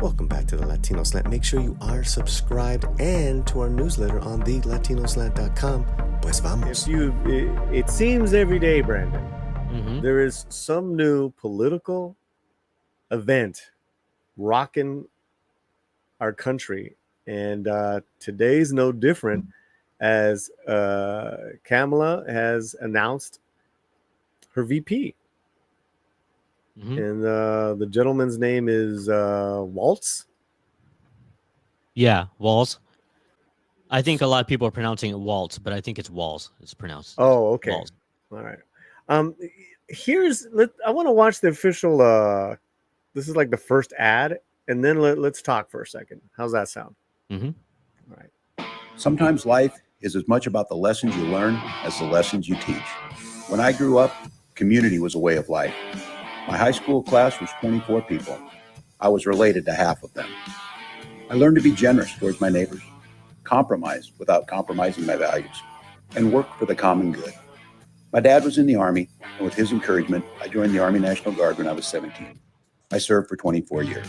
Welcome back to the Latino Slant. Make sure you are subscribed and to our newsletter on the latinoslant.com. Pues vamos. It seems every day, Brandon, there is some new political event rocking our country. And today's no different, as Kamala has announced her VP. And the gentleman's name is Waltz. Yeah, Waltz. I think a lot of people are pronouncing it Waltz, but I think it's Waltz. It's pronounced. Oh, okay. Waltz. All right. I want to watch the official. This is like the first ad, and then let's talk for a second. How's that sound? All right. Sometimes life is as much about the lessons you learn as the lessons you teach. When I grew up, community was a way of life. My high school class was 24 people. I was related to half of them. I learned to be generous towards my neighbors, compromise without compromising my values, and work for the common good. My dad was in the Army, and with his encouragement, I joined the Army National Guard when I was 17. I served for 24 years.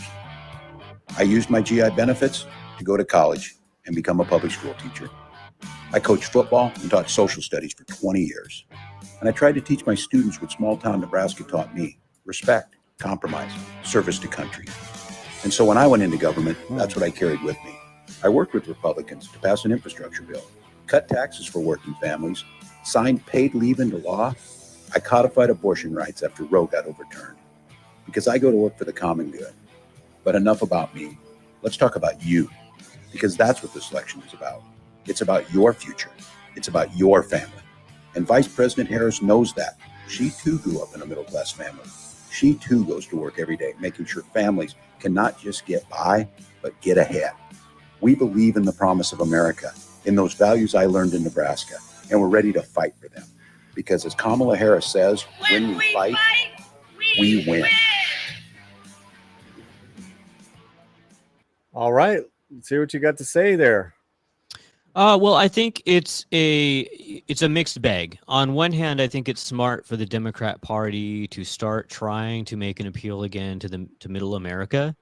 I used my GI benefits to go to college and become a public school teacher. I coached football and taught social studies for 20 years. And I tried to teach my students what small-town Nebraska taught me: respect, compromise, service to country. And so when I went into government, that's what I carried with me. I worked with Republicans to pass an infrastructure bill, cut taxes for working families, signed paid leave into law. I codified abortion rights after Roe got overturned, because I go to work for the common good. But enough about me. Let's talk about you, because that's what this election is about. It's about your future. It's about your family. And Vice President Harris knows that. She too grew up in a middle-class family. She too goes to work every day, making sure families can not just get by, but get ahead. We believe in the promise of America, in those values I learned in Nebraska, and we're ready to fight for them. Because as Kamala Harris says, when we fight, we win. All right. Let's hear what you got to say there. Well, I think it's a mixed bag. On one hand, I think it's smart for the Democrat Party to start trying to make an appeal again to Middle America,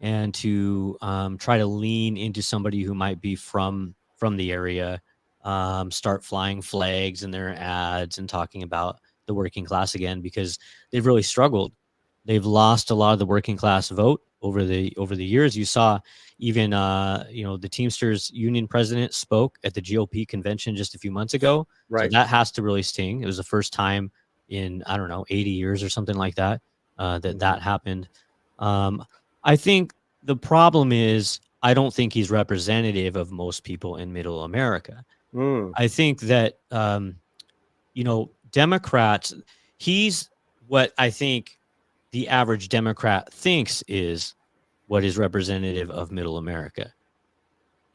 and to try to lean into somebody who might be from the area, start flying flags in their ads and talking about the working class again, because they've really struggled. They've lost a lot of the working class vote over the years. You saw even the Teamsters union president spoke at the GOP convention just a few months ago. Right. So that has to really sting. It was the first time in 80 years or something like that that happened. I think the problem is, I don't think he's representative of most people in Middle America. I think that Democrats, he's what I think the average Democrat thinks is what is representative of Middle America.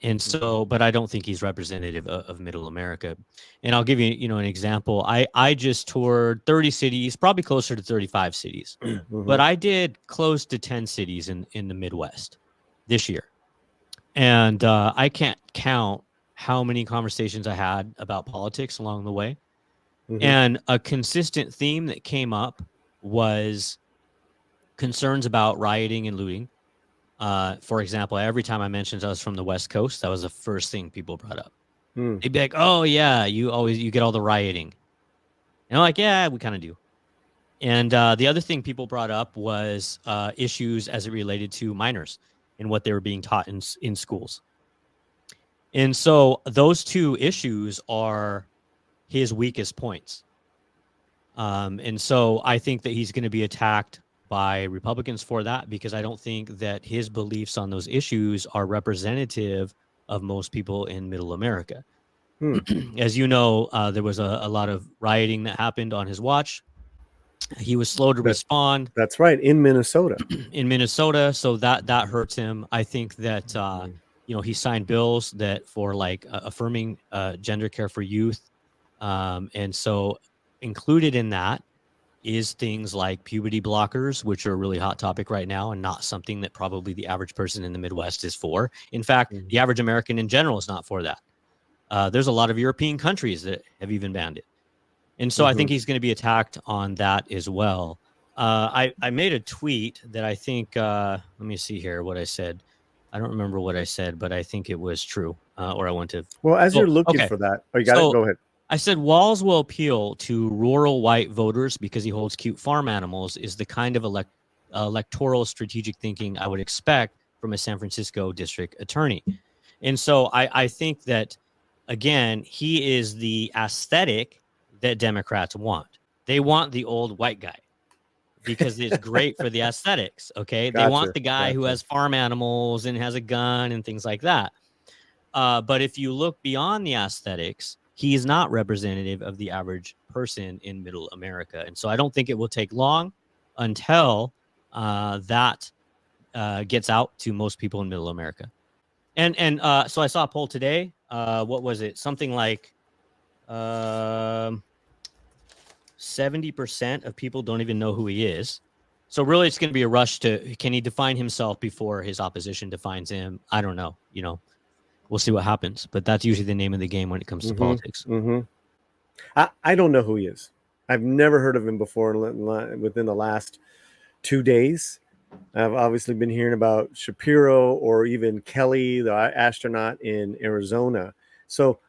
And so, but I don't think he's representative of Middle America. And I'll give you, an example. I just toured 30 cities, probably closer to 35 cities, but I did close to 10 cities in the Midwest this year. And I can't count how many conversations I had about politics along the way. And a consistent theme that came up was concerns about rioting and looting. For example, every time I mentioned I was from the West Coast, that was the first thing people brought up. They'd be like, "Oh yeah, you get all the rioting," and I'm like, "Yeah, we kind of do." And the other thing people brought up was issues as it related to minors and what they were being taught in schools. And so those two issues are his weakest points. And so I think that he's going to be attacked by Republicans for that, because I don't think that his beliefs on those issues are representative of most people in Middle America. As you know, there was a lot of rioting that happened on his watch. He was slow to respond. That's right, in Minnesota. So that hurts him. I think that he signed bills that for affirming gender care for youth, and so included in that is things like puberty blockers, which are a really hot topic right now and not something that probably the average person in the Midwest is for. In fact, the average American in general is not for that. There's a lot of European countries that have even banned it. And so I think he's going to be attacked on that as well. I made a tweet that I think. Let me see here what I said. I don't remember what I said, but I think it was true. Or I went to. Well, as you're looking okay. for that, you got it. Go ahead. I said Walz will appeal to rural white voters because he holds cute farm animals. Is the kind of electoral strategic thinking I would expect from a San Francisco district attorney. And so I think that, again, he is the aesthetic that Democrats want. They want the old white guy because it's great for the aesthetics. Okay. They want the guy who has farm animals and has a gun and things like that. But if you look beyond the aesthetics, he is not representative of the average person in middle America. And so I don't think it will take long until that gets out to most people in middle America. And so I saw a poll today. What was it? Something like 70% of people don't even know who he is. So really, it's going to be a rush to, can he define himself before his opposition defines him? I don't know. You know, we'll see what happens. But that's usually the name of the game when it comes to politics. I don't know who he is. I've never heard of him before within the last 2 days. I've obviously been hearing about Shapiro or even Kelly, the astronaut in Arizona. So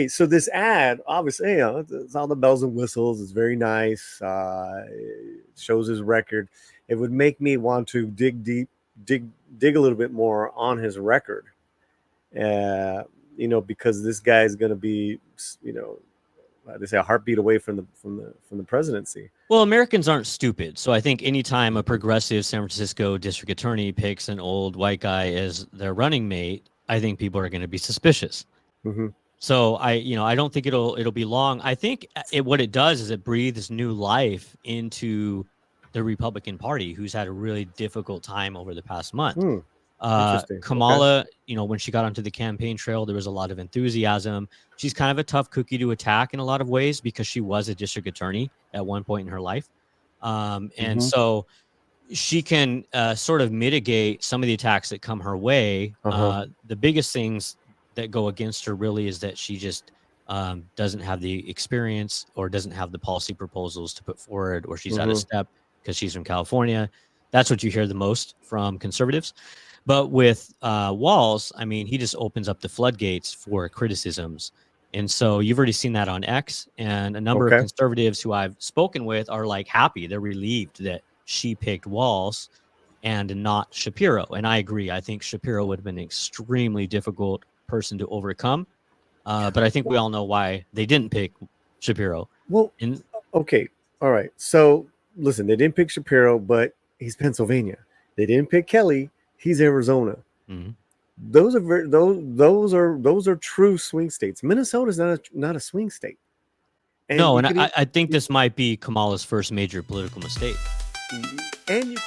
so this ad, obviously, it's all the bells and whistles. It's very nice. It shows his record. It would make me want to dig a little bit more on his record. Because this guy is going to be, they say a heartbeat away from the presidency. Well, Americans aren't stupid. So I think anytime a progressive San Francisco district attorney picks an old white guy as their running mate, I think people are going to be suspicious. So I don't think it'll be long. I think what it does is it breathes new life into the Republican Party, who's had a really difficult time over the past month. Kamala, when she got onto the campaign trail, there was a lot of enthusiasm. She's kind of a tough cookie to attack in a lot of ways because she was a district attorney at one point in her life. And so she can sort of mitigate some of the attacks that come her way. The biggest things that go against her really is that she just doesn't have the experience or doesn't have the policy proposals to put forward, or she's out of step because she's from California. That's what you hear the most from conservatives. But with Walz, I mean, he just opens up the floodgates for criticisms. And so you've already seen that on X, and a number of conservatives who I've spoken with are like happy. They're relieved that she picked Walz and not Shapiro. And I agree. I think Shapiro would have been an extremely difficult person to overcome. But I think we all know why they didn't pick Shapiro. Well, okay. All right. So listen, they didn't pick Shapiro, but he's Pennsylvania. They didn't pick Kelly. He's Arizona. Those are true swing states. Minnesota's not a swing state. And I think this might be Kamala's first major political mistake. And you